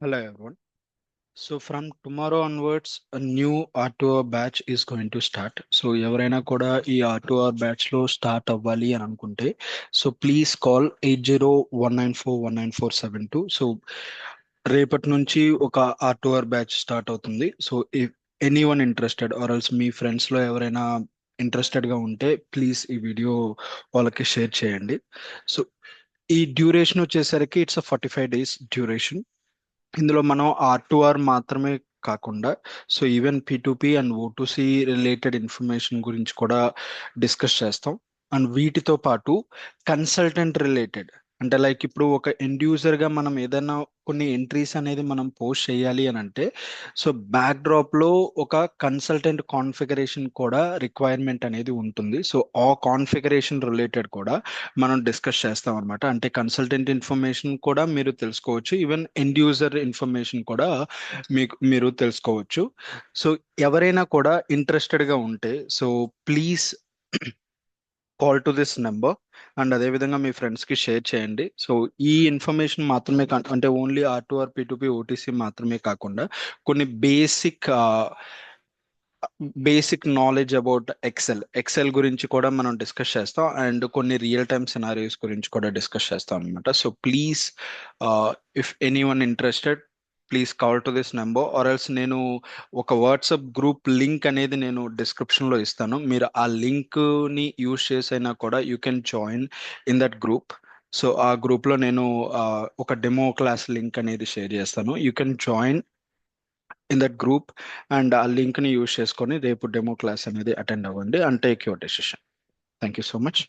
Hello everyone. So from tomorrow onwards, a new R2R batch is going to start. So ఎవరైనా కూడా ఈ R2R batch లో start అవ్వాలి అని అనుకుంటే సో ప్లీజ్ కాల్ 8019419472. సో రేపటి నుంచి ఒక R2R బ్యాచ్ స్టార్ట్ అవుతుంది. So if any one interested or else me friends లో ఎవరైనా ఇంట్రెస్టెడ్ గా ఉంటే ప్లీజ్ ఈ వీడియో వాళ్ళకి షేర్ చేయండి. సో ఈ డ్యూరేషన్ వచ్చేసరికి ఇట్స్ 45 days డ్యూరేషన్. ఇందులో మనం R2R మాత్రమే కాకుండా so even P2P and O2C related information గురించి కూడా డిస్కస్ చేస్తాం. అండ్ వీటితో పాటు కన్సల్టెంట్ రిలేటెడ్ అంటే లైక్ ఇప్పుడు ఒక ఎండ్ యూజర్ గా మనం ఏదైనా కొన్ని ఎంట్రీస్ అనేది మనం పోస్ట్ చేయాలి అని అంటే సో బ్యాక్ డ్రాప్ లో ఒక కన్సల్టెంట్ కాన్ఫిగరేషన్ కూడా రిక్వైర్మెంట్ అనేది ఉంటుంది. సో ఆ కాన్ఫిగరేషన్ రిలేటెడ్ కూడా మనం డిస్కస్ చేస్తాం అనమాట. అంటే కన్సల్టెంట్ ఇన్ఫర్మేషన్ కూడా మీరు తెలుసుకోవచ్చు, ఈవెన్ ఎండ్ యూజర్ ఇన్ఫర్మేషన్ కూడా మీరు తెలుసుకోవచ్చు. సో ఎవరైనా కూడా ఇంట్రెస్టెడ్ గా ఉంటే so please call to this number and అదేవిధంగా మీ ఫ్రెండ్స్కి షేర్ చేయండి. సో ఈ ఇన్ఫర్మేషన్ మాత్రమే అంటే ఓన్లీ R2R P2P OTC మాత్రమే కాకుండా కొన్ని బేసిక్ నాలెడ్జ్ అబౌట్ ఎక్సెల్ గురించి కూడా మనం డిస్కస్ చేస్తాం అండ్ కొన్ని రియల్ టైమ్ సినారియోస్ గురించి కూడా డిస్కస్ చేస్తాం అనమాట. So please if any one interested please call to this number or else నేను ఒక వాట్సాప్ గ్రూప్ లింక్ అనేది నేను డిస్క్రిప్షన్లో ఇస్తాను. మీరు ఆ లింక్ని యూజ్ చేసైనా కూడా you can join in that group. So ఆ గ్రూప్లో నేను ఒక డెమో క్లాస్ లింక్ అనేది షేర్ చేస్తాను. You can join in that group and ఆ లింక్ని యూజ్ చేసుకొని రేపు డెమో క్లాస్ అనేది అటెండ్ అవ్వండి and take your decision. Thank you so much.